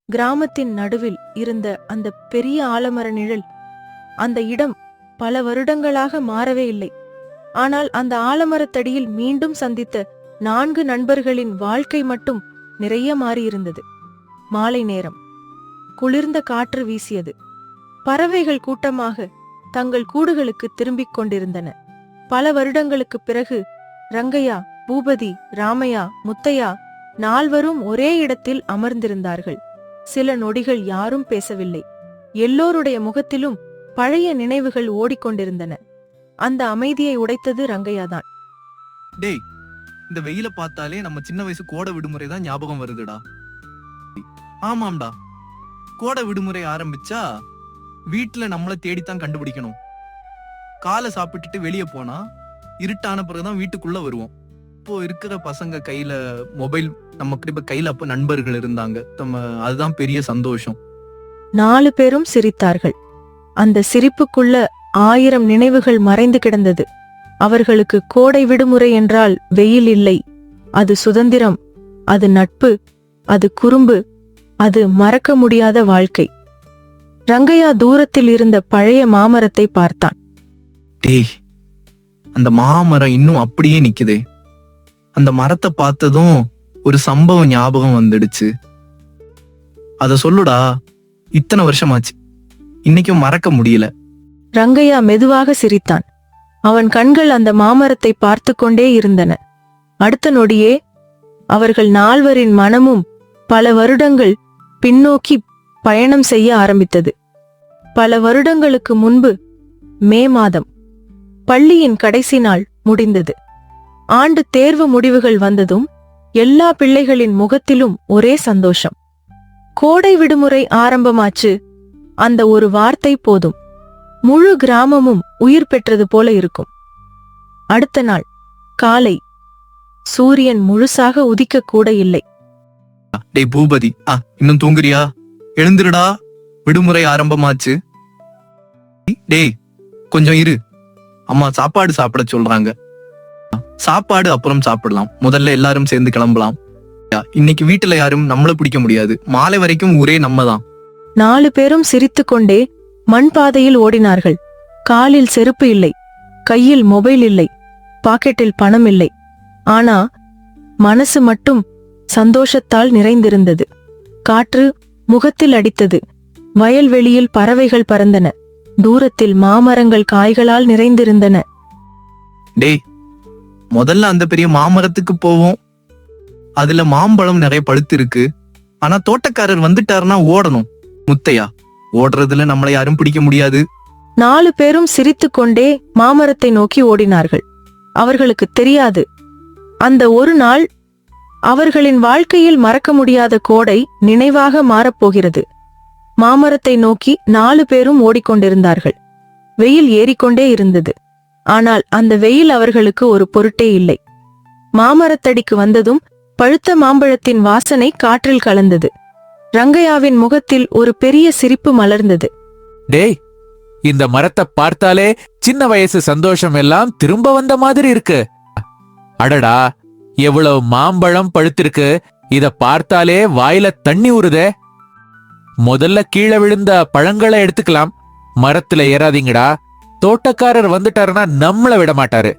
கிராமத்தின் நடுவில் இருந்த அந்த பெரிய ஆலமர நிழல், அந்த இடம் பல வருடங்களாக மாறவே இல்லை. ஆனால் அந்த ஆலமரத்தடியில் மீண்டும் சந்தித்த 4 நண்பர்களின் வாழ்க்கை மட்டும் நிறைய மாறியிருந்தது. மாலை நேரம், குளிர்ந்த காற்று வீசியது. பறவைகள் கூட்டமாக தங்கள் கூடுகளுக்கு திரும்பிக் கொண்டிருந்தன. பல வருடங்களுக்குப் பிறகு ரங்கையா, பூபதி, ராமையா, முத்தையா 4வரும் ஒரே இடத்தில் அமர்ந்திருந்தார்கள். சில நொடிகள் யாரும் பேசவில்லை. எல்லோருடைய முகத்திலும் பழைய நினைவுகள் ஓடிக்கொண்டிருந்தன. அந்த அமைதியை உடைத்தது ரங்கையாதான். டேய், இந்த வெயில பார்த்தாலே நம்ம சின்ன வயசு கோடை விடுமுறை தான் ஞாபகம் வருதுடா. ஆமாம்டா, கோடை விடுமுறை ஆரம்பிச்சா வீட்டுல நம்மள தேடித்தான் கண்டுபிடிக்கணும். காலை சாப்பிட்டுட்டு வெளியே போனா இருட்டான பிறகுதான் வீட்டுக்குள்ள வருவோம். இப்போ இருக்கிற பசங்க கையில மொபைல், நம்ம கிட்ட கையில அப்ப நண்பர்கள் இருந்தாங்க. அதுதான் பெரிய சந்தோஷம். 4 பேரும் சிரித்தார்கள். அந்த சிரிப்புக்குள்ள 1000 நினைவுகள் மறைந்து கிடந்தது. அவர்களுக்கு கோடை விடுமுறை என்றால் வெயில் இல்லை, அது சுதந்திரம், அது நட்பு, அது குறும்பு, அது மறக்க முடியாத வாழ்க்கை. ரங்கையா தூரத்தில் இருந்த பழைய மாமரத்தை பார்த்தான். டேய், அந்த மாமரம் இன்னும் அப்படியே நிக்குதே. அந்த மரத்தை பார்த்ததும் ஒரு சம்பவம் ஞாபகம் வந்துடுச்சு. அத சொல்லுடா. இத்தனை வருஷமாச்சு, இன்னைக்கும் மறக்க முடியல. ரங்கையா மெதுவாக சிரித்தான். அவன் கண்கள் அந்த மாமரத்தை பார்த்து கொண்டே இருந்தன. அடுத்த நொடியே அவர்கள் 4வரின் மனமும் பல வருடங்கள் பின்னோக்கி பயணம் செய்ய ஆரம்பித்தது. பல வருடங்களுக்கு முன்பு மே மாதம், பள்ளியின் கடைசி நாள் முடிந்தது. ஆண்டு தேர்வு முடிவுகள் வந்ததும் எல்லா பிள்ளைகளின் முகத்திலும் ஒரே சந்தோஷம். கோடை விடுமுறை ஆரம்பமாச்சு. அந்த ஒரு வார்த்தை போதும், முழு கிராமமும் உயிர் பெற்றது போல இருக்கும். அடுத்த நாள் காலை சூரியன் முழுசாக உதிக்க கூட இல்லை. டேய் பூபதி, இன்னும் தூங்குறியா? எழுந்துருடா, விடுமுறை ஆரம்பமாச்சு. டேய், கொஞ்சம் இரு, அம்மா சாப்பாடு சாப்பிட சொல்றாங்க. சாப்பாடு அப்புறம் சாப்பிடலாம், முதல்ல எல்லாரும் சேர்ந்து கிளம்பலாம். இன்னைக்கு வீட்டுல யாரும் நம்மள பிடிக்க முடியாது. மாலை வரைக்கும் ஊரே நம்ம தான். 4 பேரும் சிரித்துக்கொண்டே மண் பாதையில் ஓடினார்கள். காலில் செருப்பு இல்லை, கையில் மொபைல் இல்லை, பாக்கெட்டில் பணம் இல்லை. ஆனா மனசு மட்டும் சந்தோஷத்தால் நிறைந்திருந்தது. காற்று முகத்தில் அடித்தது. வயல்வெளியில் பறவைகள் பறந்தன. தூரத்தில் மாமரங்கள் காய்களால் நிறைந்திருந்தன. டேய், முதல்ல அந்த பெரிய மாமரத்துக்கு போவோம். அதுல மாம்பழம் நிறைய பழுத்து இருக்கு. ஆனா தோட்டக்காரர் வந்துட்டாருன்னா ஓடணும். முத்தையா, ஓடுறதுல நம்மளை யாரும் பிடிக்க முடியாது. 4 பேரும் சிரித்துக்கொண்டே மாமரத்தை நோக்கி ஓடினார்கள். அவர்களுக்கு தெரியாது, அந்த ஒரு நாள் அவர்களின் வாழ்க்கையில் மறக்க முடியாத கோடை நினைவாக மாறப்போகிறது. மாமரத்தை நோக்கி 4 பேரும் ஓடிக்கொண்டிருந்தார்கள். வெயில் ஏறிக்கொண்டே இருந்தது. ஆனால் அந்த வெயில் அவர்களுக்கு ஒரு பொருட்டே இல்லை. மாமரத்தடிக்கு வந்ததும் பழுத்த மாம்பழத்தின் வாசனை காற்றில் கலந்தது. ரங்கையாவின் முகத்தில் ஒரு பெரிய சிரிப்பு மலர்ந்தது. டேய், இந்த மரத்தை பார்த்தாலே சின்ன வயசு சந்தோஷம் எல்லாம் திரும்ப வந்த மாதிரி இருக்கு. அடடா, எவ்வளவு மாம்பழம் பழுத்திருக்கு. இத பார்த்தாலே வாயில தண்ணி ஊறுதே. முதல்ல கீழே விழுந்த பழங்களை எடுத்துக்கலாம். மரத்துல ஏறாதீங்கடா, தோட்டக்காரர் வந்துட்டாருன்னா நம்மள விட மாட்டாரு.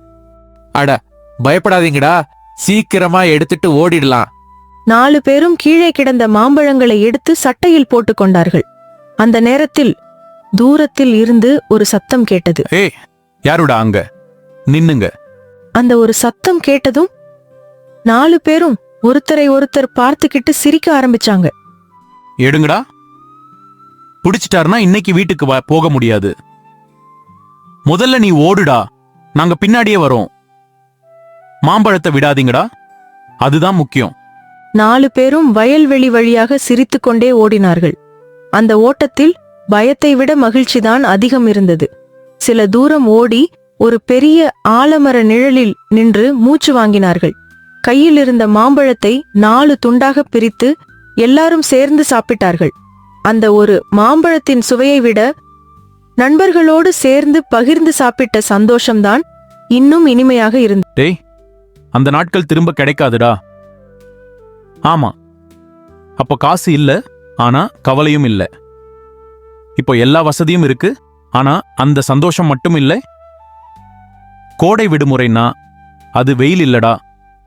அட, பயப்படாதீங்கடா, சீக்கிரமா எடுத்துட்டு ஓடிடலாம். 4 பேரும் கீழே கிடந்த மாம்பழங்களை எடுத்து சட்டையில் போட்டுக் கொண்டார்கள். அந்த நேரத்தில் தூரத்தில் இருந்து ஒரு சத்தம் கேட்டது. ஏய், யாருடா அங்க? நின்னுங்க. அந்த ஒரு சத்தம் கேட்டதும் 4 பேரும் ஒருத்தரை ஒருத்தர் பார்த்துக்கிட்டு சிரிக்க ஆரம்பிச்சாங்க. எடுங்கடா, புடிச்சிட்டாருன்னா இன்னைக்கு வீட்டுக்கு போக முடியாது. முதல்ல நீ ஓடுடா, நாங்க பின்னாடியே வரோம். மாம்பழத்தை விடாதீங்கடா, அதுதான் முக்கியம். 4 பேரும் வயல்வெளி வழியாக சிரித்துக்கொண்டே ஓடினார்கள். அந்த ஓட்டத்தில் பயத்தை விட மகிழ்ச்சிதான் அதிகம் இருந்தது. சில தூரம் ஓடி ஒரு பெரிய ஆலமர நிழலில் நின்று மூச்சு வாங்கினார்கள். கையில் இருந்த மாம்பழத்தை 4 துண்டாக பிரித்து எல்லாரும் சேர்ந்து சாப்பிட்டார்கள். அந்த ஒரு மாம்பழத்தின் சுவையை விட நண்பர்களோடு சேர்ந்து பகிர்ந்து சாப்பிட்ட சந்தோஷம்தான் இன்னும் இனிமையாக இருந்தது. டேய், அந்த நாட்கள் திரும்ப கிடைக்காதுடா. ஆமா, அப்ப காசு இல்ல, ஆனா கவலையும் இல்ல. இப்போ எல்லா வசதியும் இருக்கு, ஆனா அந்த சந்தோஷம் மட்டும் இல்லை. கோடை விடுமுறைன்னா அது வெயில் இல்லடா,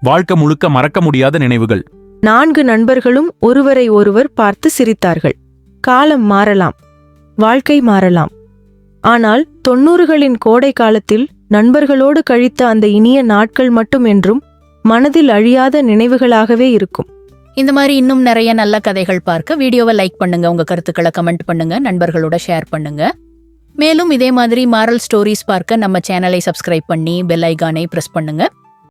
வாழ்க்கை முழுக்க மறக்க முடியாத நினைவுகள். 4 நண்பர்களும் ஒருவரை ஒருவர் பார்த்து சிரித்தார்கள். காலம் மாறலாம், வாழ்க்கை மாறலாம். ஆனால் 90களின் கோடை காலத்தில் நண்பர்களோடு கழித்த அந்த இனிய நாட்கள் மட்டும் என்றும் மனதில் அழியாத நினைவுகளாகவே இருக்கும். இந்த மாதிரி இன்னும் நிறைய நல்ல கதைகள் பார்க்க வீடியோவை லைக் பண்ணுங்க, உங்க கருத்துக்களை கமெண்ட் பண்ணுங்க, நண்பர்களோட ஷேர் பண்ணுங்க. மேலும் இதே மாதிரி மாரல் ஸ்டோரிஸ் பார்க்க நம்ம சேனலை சப்ஸ்கிரைப் பண்ணி பெல் ஐகானை பிரஸ் பண்ணுங்க.